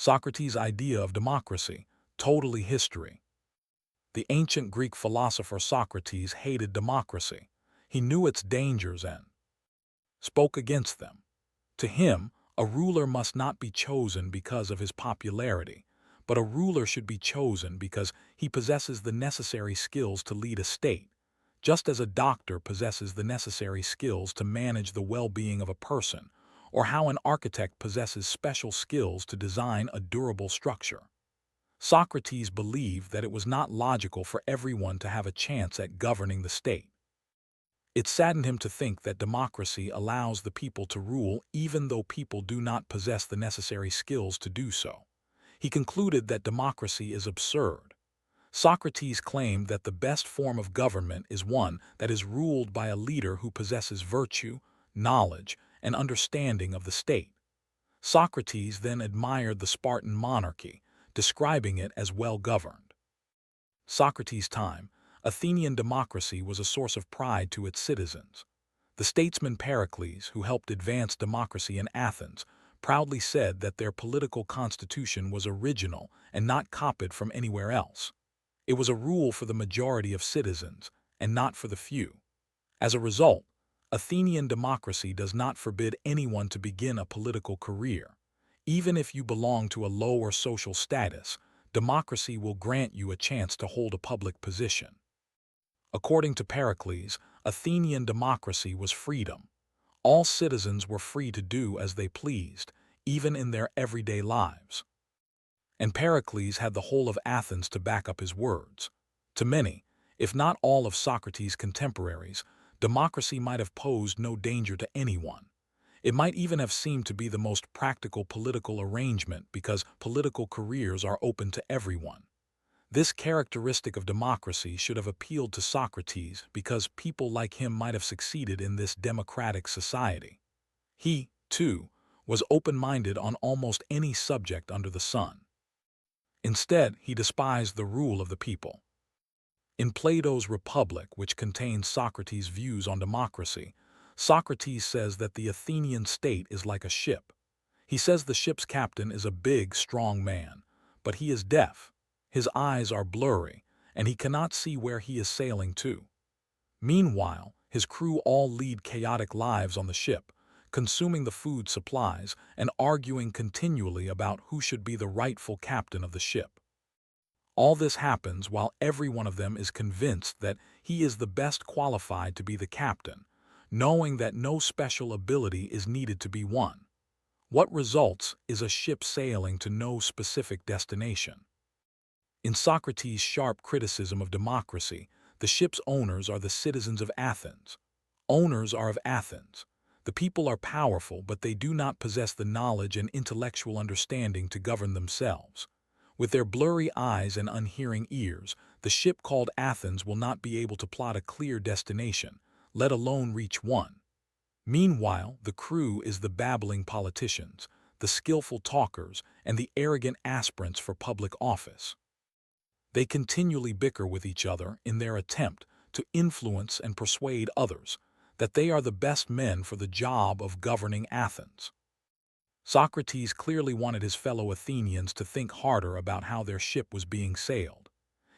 Socrates' idea of democracy, totally history. The ancient Greek philosopher Socrates hated democracy. He knew its dangers and spoke against them. To him, a ruler must not be chosen because of his popularity, but a ruler should be chosen because he possesses the necessary skills to lead a state, just as a doctor possesses the necessary skills to manage the well-being of a person, or how an architect possesses special skills to design a durable structure. Socrates believed that it was not logical for everyone to have a chance at governing the state. It saddened him to think that democracy allows the people to rule even though people do not possess the necessary skills to do so. He concluded that democracy is absurd. Socrates claimed that the best form of government is one that is ruled by a leader who possesses virtue, knowledge, and understanding of the state. Socrates then admired the Spartan monarchy, describing it as well-governed. Socrates' time, Athenian democracy was a source of pride to its citizens. The statesman Pericles, who helped advance democracy in Athens, proudly said that their political constitution was original and not copied from anywhere else. It was a rule for the majority of citizens, and not for the few. As a result, Athenian democracy does not forbid anyone to begin a political career. Even if you belong to a lower social status, democracy will grant you a chance to hold a public position. According to Pericles, Athenian democracy was freedom. All citizens were free to do as they pleased, even in their everyday lives. And Pericles had the whole of Athens to back up his words. To many, if not all of Socrates' contemporaries, democracy might have posed no danger to anyone. It might even have seemed to be the most practical political arrangement because political careers are open to everyone. This characteristic of democracy should have appealed to Socrates because people like him might have succeeded in this democratic society. He, too, was open-minded on almost any subject under the sun. Instead, he despised the rule of the people. In Plato's Republic, which contains Socrates' views on democracy, Socrates says that the Athenian state is like a ship. He says the ship's captain is a big, strong man, but he is deaf. His eyes are blurry, and he cannot see where he is sailing to. Meanwhile, his crew all lead chaotic lives on the ship, consuming the food supplies and arguing continually about who should be the rightful captain of the ship. All this happens while every one of them is convinced that he is the best qualified to be the captain, knowing that no special ability is needed to be won. What results is a ship sailing to no specific destination. In Socrates' sharp criticism of democracy, the ship's owners are the citizens of Athens. Owners are of Athens. The people are powerful, but they do not possess the knowledge and intellectual understanding to govern themselves. With their blurry eyes and unhearing ears, the ship called Athens will not be able to plot a clear destination, let alone reach one. Meanwhile, the crew is the babbling politicians, the skillful talkers, and the arrogant aspirants for public office. They continually bicker with each other in their attempt to influence and persuade others that they are the best men for the job of governing Athens. Socrates clearly wanted his fellow Athenians to think harder about how their ship was being sailed.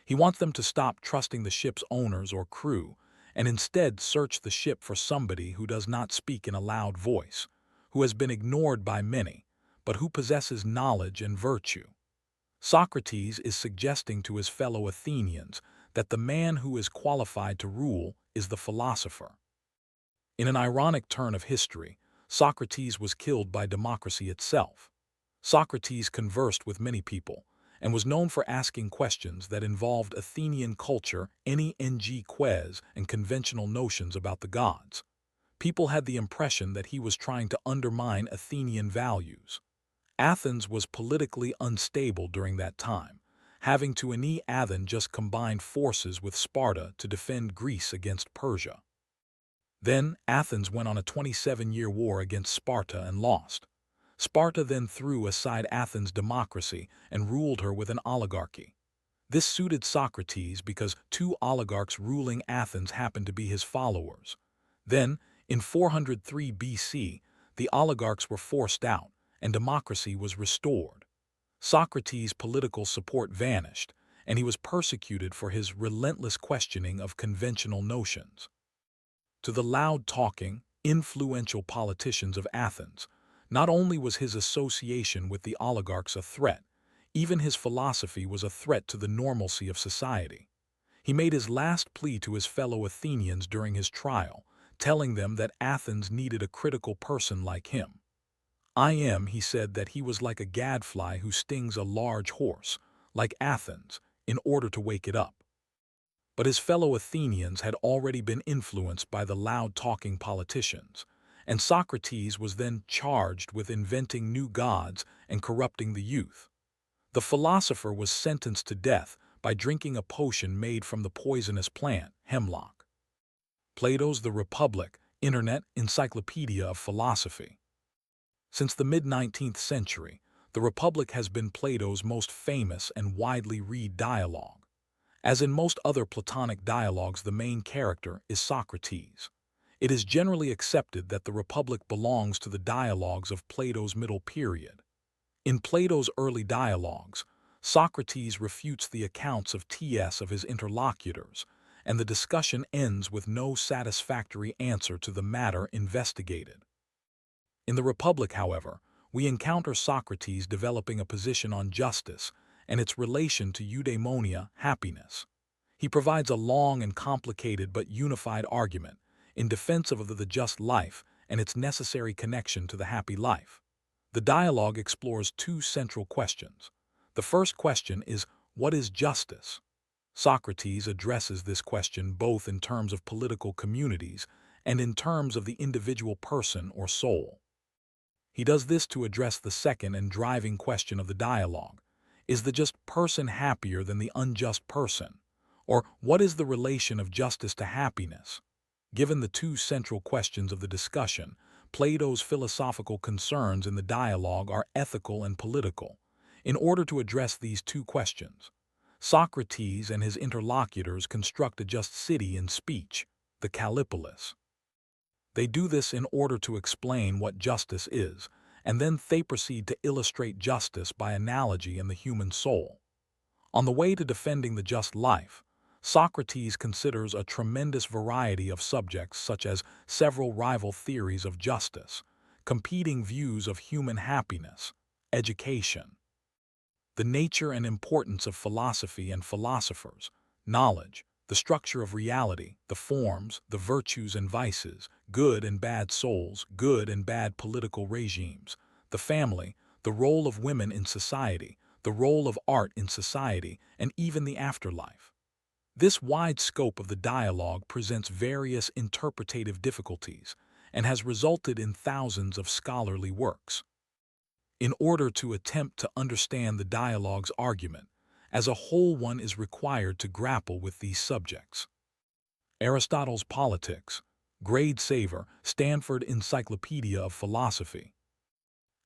He wants them to stop trusting the ship's owners or crew and instead search the ship for somebody who does not speak in a loud voice, who has been ignored by many, but who possesses knowledge and virtue. Socrates is suggesting to his fellow Athenians that the man who is qualified to rule is the philosopher. In an ironic turn of history, Socrates was killed by democracy itself. Socrates conversed with many people and was known for asking questions that involved Athenian culture, any ques, and conventional notions about the gods. People had the impression that he was trying to undermine Athenian values. Athens was politically unstable during that time, having to Athens just combined forces with Sparta to defend Greece against Persia. Then Athens went on a 27-year war against Sparta and lost. Sparta then threw aside Athens' democracy and ruled her with an oligarchy. This suited Socrates because two oligarchs ruling Athens happened to be his followers. Then, in 403 BC, the oligarchs were forced out, and democracy was restored. Socrates' political support vanished, and he was persecuted for his relentless questioning of conventional notions. To the loud-talking, influential politicians of Athens, not only was his association with the oligarchs a threat, even his philosophy was a threat to the normalcy of society. He made his last plea to his fellow Athenians during his trial, telling them that Athens needed a critical person like him. He said that he was like a gadfly who stings a large horse, like Athens, in order to wake it up. But his fellow Athenians had already been influenced by the loud-talking politicians, and Socrates was then charged with inventing new gods and corrupting the youth. The philosopher was sentenced to death by drinking a potion made from the poisonous plant, hemlock. Plato's The Republic, Internet Encyclopedia of Philosophy. Since the mid-19th century, The Republic has been Plato's most famous and widely read dialogue. As in most other Platonic dialogues, the main character is Socrates. It is generally accepted that The Republic belongs to the dialogues of Plato's middle period. In Plato's early dialogues, Socrates refutes the accounts of his interlocutors, and the discussion ends with no satisfactory answer to the matter investigated. In the Republic, however, we encounter Socrates developing a position on justice and its relation to eudaimonia, happiness. He provides a long and complicated but unified argument in defense of the just life and its necessary connection to the happy life. The dialogue explores two central questions. The first question is, what is justice? Socrates addresses this question both in terms of political communities and in terms of the individual person or soul. He does this to address the second and driving question of the dialogue. Is the just person happier than the unjust person? Or what is the relation of justice to happiness? Given the two central questions of the discussion, Plato's philosophical concerns in the dialogue are ethical and political. In order to address these two questions, Socrates and his interlocutors construct a just city in speech, the Callipolis. They do this in order to explain what justice is, and then they proceed to illustrate justice by analogy in the human soul. On the way to defending the just life, Socrates considers a tremendous variety of subjects such as several rival theories of justice, competing views of human happiness, education, the nature and importance of philosophy and philosophers, knowledge, the structure of reality, the forms, the virtues and vices, good and bad souls, good and bad political regimes, the family, the role of women in society, the role of art in society, and even the afterlife. This wide scope of the dialogue presents various interpretative difficulties and has resulted in thousands of scholarly works. In order to attempt to understand the dialogue's argument, as a whole, one is required to grapple with these subjects. Aristotle's Politics, Grade Saver, Stanford Encyclopedia of Philosophy.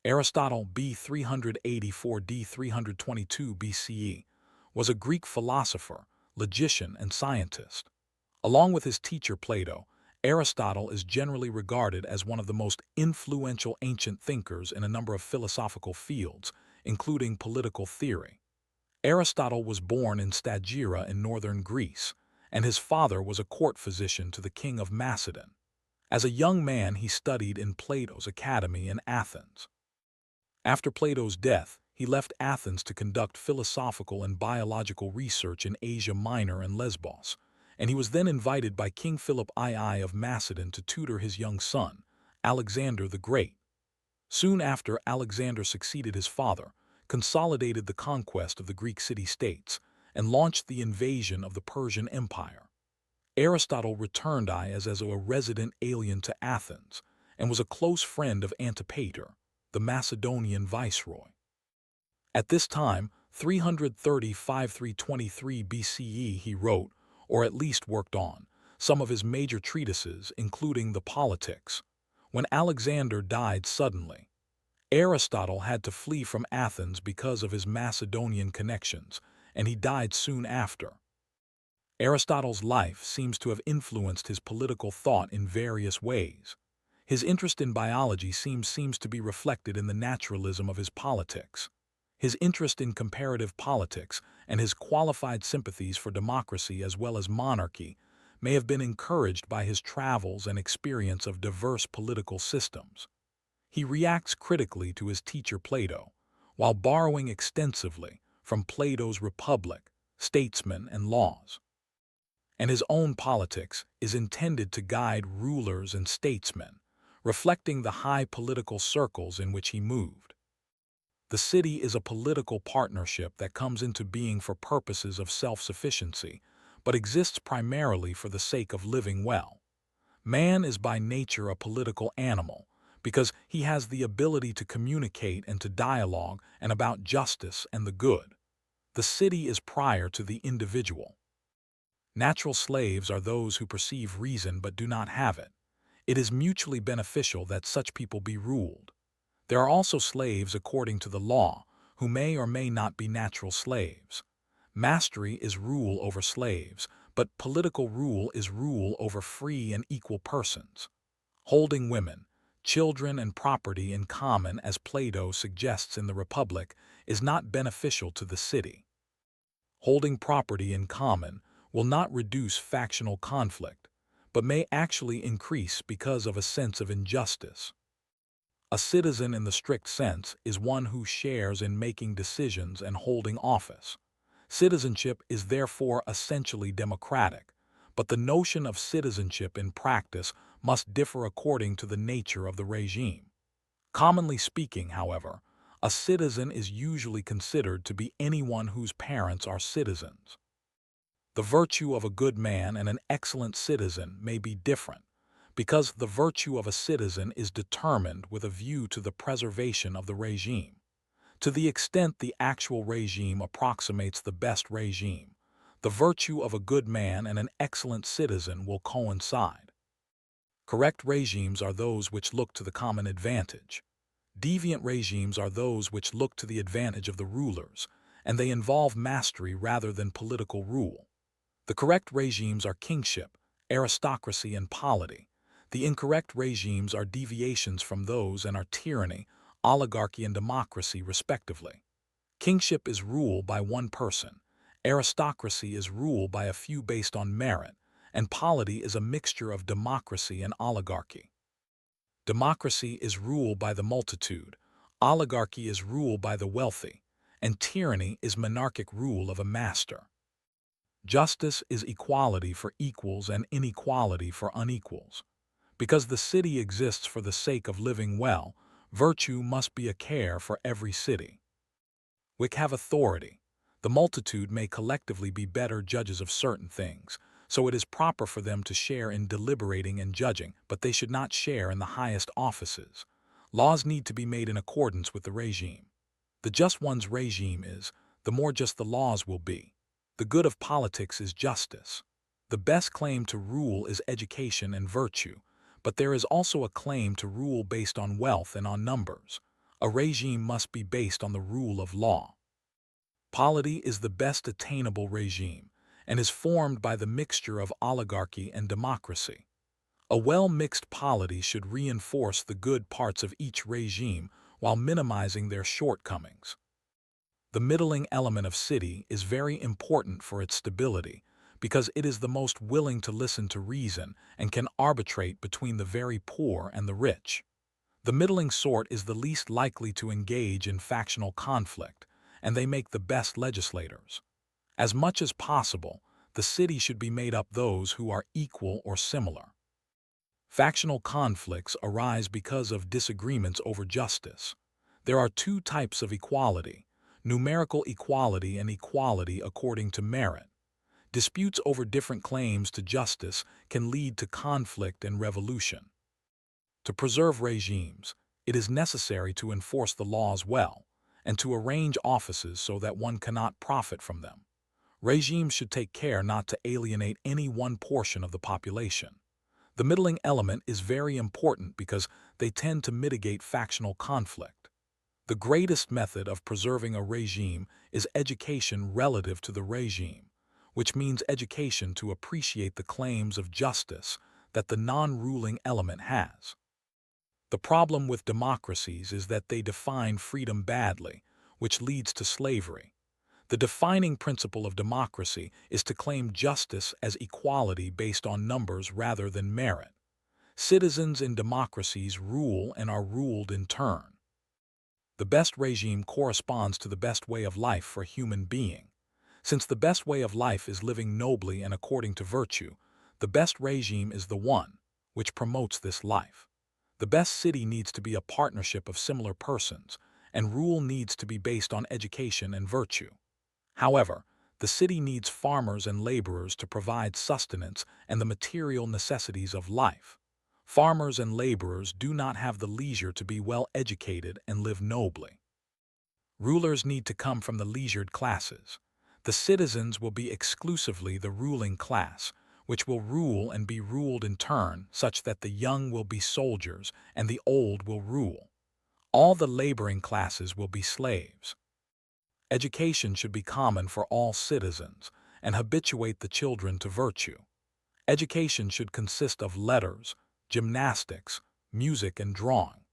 Aristotle, b. 384 d. 322 BCE, was a Greek philosopher, logician, and scientist. Along with his teacher Plato, Aristotle is generally regarded as one of the most influential ancient thinkers in a number of philosophical fields, including political theory. Aristotle was born in Stagira in northern Greece, and his father was a court physician to the king of Macedon. As a young man, he studied in Plato's academy in Athens. After Plato's death, he left Athens to conduct philosophical and biological research in Asia Minor and Lesbos, and he was then invited by King Philip II of Macedon to tutor his young son, Alexander the Great. Soon after, Alexander succeeded his father, consolidated the conquest of the Greek city-states, and launched the invasion of the Persian Empire. Aristotle returned as a resident alien to Athens and was a close friend of Antipater, the Macedonian viceroy. At this time, 335–323 BCE, he wrote, or at least worked on, some of his major treatises, including the Politics. When Alexander died suddenly, Aristotle had to flee from Athens because of his Macedonian connections, and he died soon after. Aristotle's life seems to have influenced his political thought in various ways. His interest in biology seems to be reflected in the naturalism of his Politics. His interest in comparative politics and his qualified sympathies for democracy as well as monarchy may have been encouraged by his travels and experience of diverse political systems. He reacts critically to his teacher Plato, while borrowing extensively from Plato's Republic, Statesmen, and Laws. And his own politics is intended to guide rulers and statesmen, reflecting the high political circles in which he moved. The city is a political partnership that comes into being for purposes of self-sufficiency, but exists primarily for the sake of living well. Man is by nature a political animal, because he has the ability to communicate and to dialogue and about justice and the good. The city is prior to the individual. Natural slaves are those who perceive reason but do not have it. It is mutually beneficial that such people be ruled. There are also slaves according to the law, who may or may not be natural slaves. Mastery is rule over slaves, but political rule is rule over free and equal persons. Holding women, children, and property in common, as Plato suggests in the Republic, is not beneficial to the city. Holding property in common will not reduce factional conflict, but may actually increase because of a sense of injustice. A citizen in the strict sense is one who shares in making decisions and holding office. Citizenship is therefore essentially democratic, but the notion of citizenship in practice must differ according to the nature of the regime. Commonly speaking, however, a citizen is usually considered to be anyone whose parents are citizens. The virtue of a good man and an excellent citizen may be different, because the virtue of a citizen is determined with a view to the preservation of the regime. To the extent the actual regime approximates the best regime, the virtue of a good man and an excellent citizen will coincide. Correct regimes are those which look to the common advantage. Deviant regimes are those which look to the advantage of the rulers, and they involve mastery rather than political rule. The correct regimes are kingship, aristocracy, and polity. The incorrect regimes are deviations from those and are tyranny, oligarchy, and democracy, respectively. Kingship is rule by one person, aristocracy is rule by a few based on merit, and polity is a mixture of democracy and oligarchy. Democracy is rule by the multitude, oligarchy is rule by the wealthy, and tyranny is monarchic rule of a master. Justice is equality for equals and inequality for unequals. Because the city exists for the sake of living well, virtue must be a care for every city. Which have authority. The multitude may collectively be better judges of certain things, so it is proper for them to share in deliberating and judging, but they should not share in the highest offices. Laws need to be made in accordance with the regime. The just one's regime is, the more just the laws will be. The good of politics is justice. The best claim to rule is education and virtue, but there is also a claim to rule based on wealth and on numbers. A regime must be based on the rule of law. Polity is the best attainable regime, and is formed by the mixture of oligarchy and democracy. A well-mixed polity should reinforce the good parts of each regime while minimizing their shortcomings. The middling element of city is very important for its stability, because it is the most willing to listen to reason and can arbitrate between the very poor and the rich. The middling sort is the least likely to engage in factional conflict, and they make the best legislators. As much as possible, the city should be made up those who are equal or similar. Factional conflicts arise because of disagreements over justice. There are two types of equality: numerical equality and equality according to merit. Disputes over different claims to justice can lead to conflict and revolution. To preserve regimes, it is necessary to enforce the laws well, and to arrange offices so that one cannot profit from them. Regimes should take care not to alienate any one portion of the population. The middling element is very important because they tend to mitigate factional conflict. The greatest method of preserving a regime is education relative to the regime, which means education to appreciate the claims of justice that the non-ruling element has. The problem with democracies is that they define freedom badly, which leads to slavery. The defining principle of democracy is to claim justice as equality based on numbers rather than merit. Citizens in democracies rule and are ruled in turn. The best regime corresponds to the best way of life for a human being. Since the best way of life is living nobly and according to virtue, the best regime is the one which promotes this life. The best city needs to be a partnership of similar persons, and rule needs to be based on education and virtue. However, the city needs farmers and laborers to provide sustenance and the material necessities of life. Farmers and laborers do not have the leisure to be well educated and live nobly. Rulers need to come from the leisured classes. The citizens will be exclusively the ruling class, which will rule and be ruled in turn, such that the young will be soldiers and the old will rule. All the laboring classes will be slaves. Education should be common for all citizens and habituate the children to virtue. Education should consist of letters, gymnastics, music, and drawing.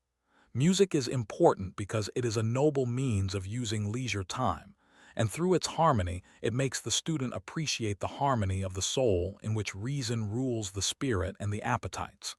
Music is important because it is a noble means of using leisure time, and through its harmony it makes the student appreciate the harmony of the soul in which reason rules the spirit and the appetites.